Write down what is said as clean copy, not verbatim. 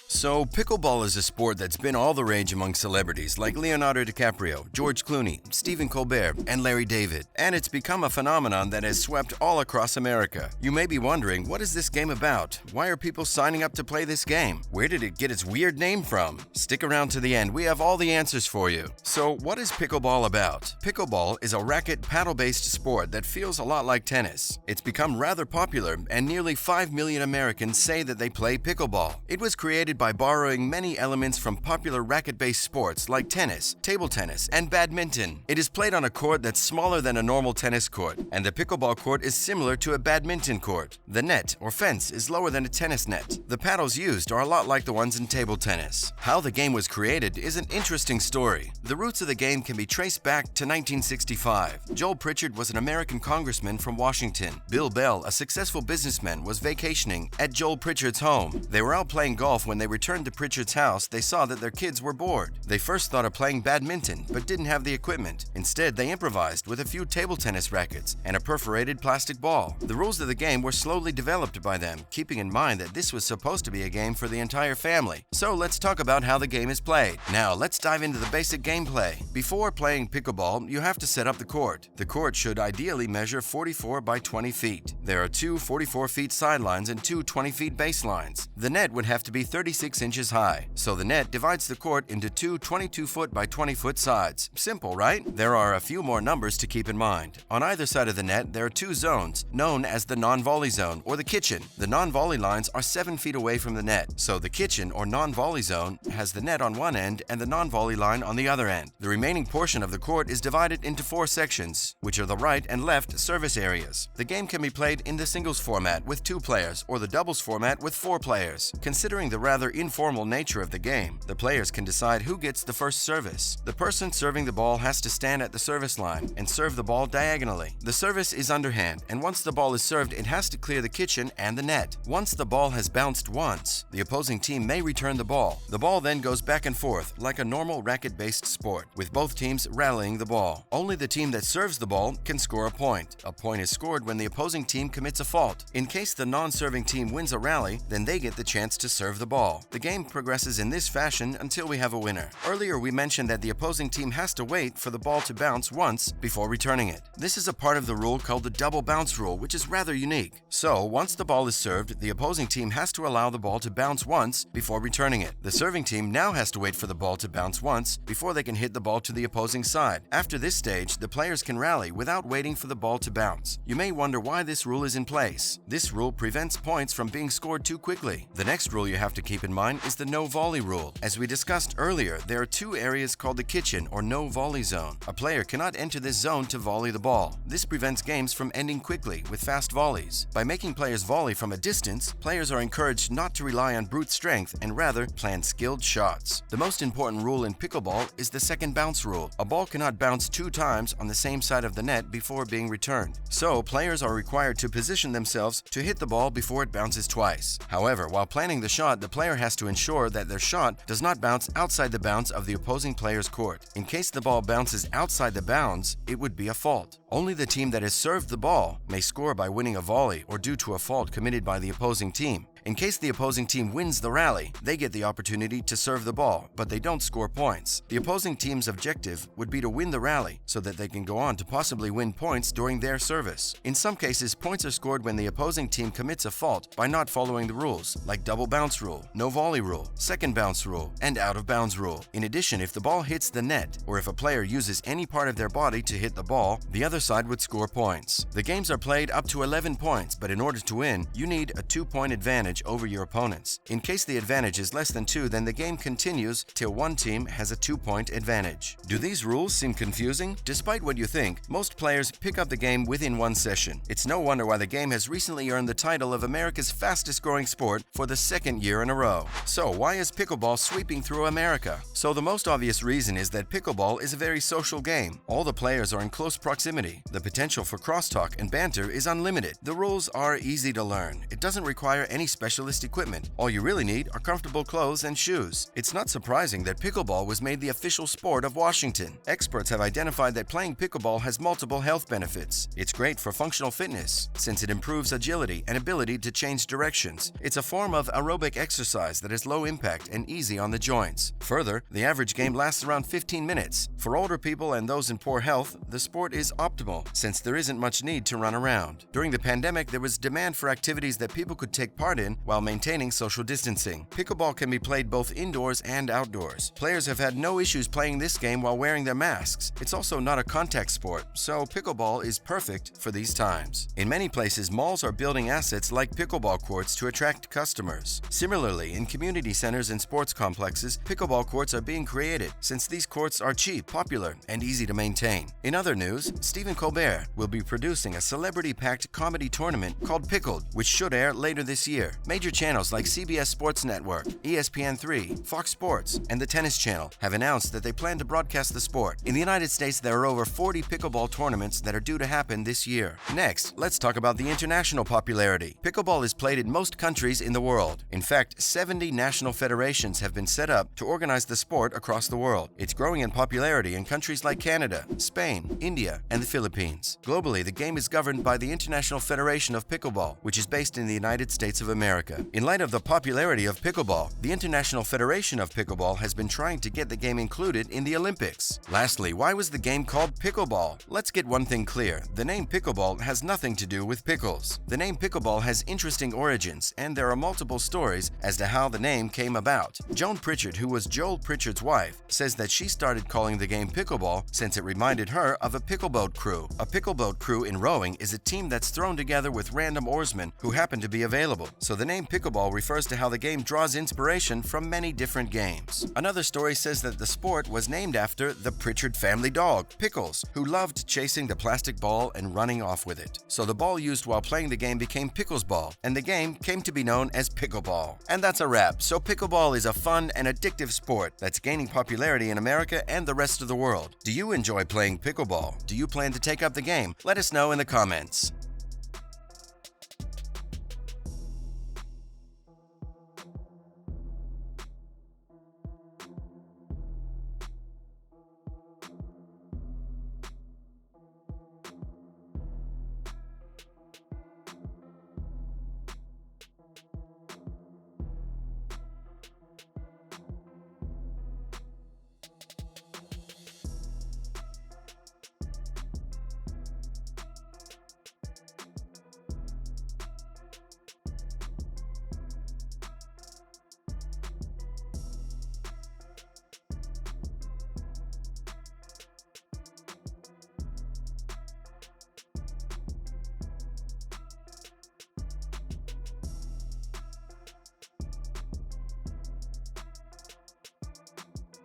So, pickleball is a sport that's been all the rage among celebrities like Leonardo DiCaprio, George Clooney, Stephen Colbert, and Larry David. And it's become a phenomenon that has swept all across America. You may be wondering, what is this game about? Why are people signing up to play this game? Where did it get its weird name from? Stick around to the end, we have all the answers for you. So, what is pickleball about? Pickleball is a racket paddle-based sport that feels a lot like tennis. It's become rather popular, and nearly 5 million Americans say that they play pickleball. It was created by borrowing many elements from popular racket-based sports like tennis, table tennis, and badminton. It is played on a court that's smaller than a normal tennis court, and the pickleball court is similar to a badminton court. The net, or fence, is lower than a tennis net. The paddles used are a lot like the ones in table tennis. How the game was created is an interesting story. The roots of the game can be traced back to 1965. Joel Pritchard was an American congressman from Washington. Bill Bell, a successful businessman, was vacationing at Joel Pritchard's home. They were out playing golf when they returned to Pritchard's house. They saw that their kids were bored. They first thought of playing badminton, but didn't have the equipment. Instead, they improvised with a few table tennis rackets and a perforated plastic ball. The rules of the game were slowly developed by them, keeping in mind that this was supposed to be a game for the entire family. So let's talk about how the game is played. Now, let's dive into the basic gameplay. Before playing pickleball, you have to set up the court. The court should ideally measure 44 by 20 feet. There are two 44-feet sidelines and two 20-feet baselines. The net would have to be 36 inches high, so the net divides the court into two 22-foot by 20-foot sides. Simple, right? There are a few more numbers to keep in mind. On either side of the net, there are two zones, known as the non-volley zone or the kitchen. The non-volley lines are 7 feet away from the net, so the kitchen or non-volley zone has the net on one end and the non-volley line on the other end. The remaining portion of the court is divided into 4 sections, which are the right and left service areas. The game can be played in the singles format with 2 players or the doubles format with 4 players. Considering the rather informal nature of the game, the players can decide who gets the first service. The person serving the ball has to stand at the service line and serve the ball diagonally. The service is underhand, and once the ball is served, it has to clear the kitchen and the net. Once the ball has bounced once, the opposing team may return the ball. The ball then goes back and forth like a normal racket-based sport, with both teams rallying the ball. Only the team that serves the ball can score a point. A point is scored when the opposing team commits a fault. In case the non-serving team wins a rally, then they get the chance to serve the ball. The game progresses in this fashion until we have a winner. Earlier we mentioned that the opposing team has to wait for the ball to bounce once before returning it. This is a part of the rule called the double bounce rule, which is rather unique. So, once the ball is served, the opposing team has to allow the ball to bounce once before returning it. The serving team now has to wait for the ball to bounce once before they can hit the ball to the opposing side. After this stage, the players can rally without waiting for the ball to bounce. You may wonder why this rule is in place. This rule prevents points from being scored too quickly. The next rule you have to keep in mind is the no volley rule. As we discussed earlier, there are 2 areas called the kitchen or no volley zone. A player cannot enter this zone to volley the ball. This prevents games from ending quickly with fast volleys. By making players volley from a distance, players are encouraged not to rely on brute strength and rather plan skilled shots. The most important rule in pickleball is the second bounce rule. A ball cannot bounce 2 times on the same side of the net before being returned. So, players are required to position themselves to hit the ball before it bounces twice. However, while planning the shot, the player has to ensure that their shot does not bounce outside the bounds of the opposing player's court. In case the ball bounces outside the bounds, it would be a fault. Only the team that has served the ball may score by winning a volley or due to a fault committed by the opposing team. In case the opposing team wins the rally, they get the opportunity to serve the ball, but they don't score points. The opposing team's objective would be to win the rally so that they can go on to possibly win points during their service. In some cases, points are scored when the opposing team commits a fault by not following the rules, like double bounce rule, no volley rule, second bounce rule, and out of bounds rule. In addition, if the ball hits the net, or if a player uses any part of their body to hit the ball, the other side would score points. The games are played up to 11 points, but in order to win, you need a 2-point advantage over your opponents. In case the advantage is less than 2, then the game continues till one team has a 2-point advantage. Do these rules seem confusing? Despite what you think, most players pick up the game within one session. It's no wonder why the game has recently earned the title of America's fastest growing sport for the 2nd year in a row. So why is pickleball sweeping through America? So the most obvious reason is that pickleball is a very social game. All the players are in close proximity. The potential for crosstalk and banter is unlimited. The rules are easy to learn. It doesn't require any specialist equipment. All you really need are comfortable clothes and shoes. It's not surprising that pickleball was made the official sport of Washington. Experts have identified that playing pickleball has multiple health benefits. It's great for functional fitness, since it improves agility and ability to change directions. It's a form of aerobic exercise that is low impact and easy on the joints. Further, the average game lasts around 15 minutes. For older people and those in poor health, the sport is optimal, since there isn't much need to run around. During the pandemic, there was demand for activities that people could take part in while maintaining social distancing. Pickleball can be played both indoors and outdoors. Players have had no issues playing this game while wearing their masks. It's also not a contact sport, so pickleball is perfect for these times. In many places, malls are building assets like pickleball courts to attract customers. Similarly, in community centers and sports complexes, pickleball courts are being created, since these courts are cheap, popular, and easy to maintain. In other news, Stephen Colbert will be producing a celebrity-packed comedy tournament called Pickled, which should air later this year. Major channels like CBS Sports Network, ESPN3, Fox Sports, and the Tennis Channel have announced that they plan to broadcast the sport. In the United States, there are over 40 pickleball tournaments that are due to happen this year. Next, let's talk about the international popularity. Pickleball is played in most countries in the world. In fact, 70 national federations have been set up to organize the sport across the world. It's growing in popularity in countries like Canada, Spain, India, and the Philippines. Globally, the game is governed by the International Federation of Pickleball, which is based in the United States of America. In light of the popularity of pickleball, the International Federation of Pickleball has been trying to get the game included in the Olympics. Lastly, why was the game called pickleball? Let's get one thing clear. The name pickleball has nothing to do with pickles. The name pickleball has interesting origins, and there are multiple stories as to how the name came about. Joan Pritchard, who was Joel Pritchard's wife, says that she started calling the game pickleball since it reminded her of a pickleboat crew. A pickleboat crew in rowing is a team that's thrown together with random oarsmen who happen to be available. So the name pickleball refers to how the game draws inspiration from many different games. Another story says that the sport was named after the Pritchard family dog, Pickles, who loved chasing the plastic ball and running off with it. So the ball used while playing the game became Pickles ball, and the game came to be known as pickleball. And that's a wrap. So pickleball is a fun and addictive sport that's gaining popularity in America and the rest of the world. Do you enjoy playing pickleball? Do you plan to take up the game? Let us know in the comments.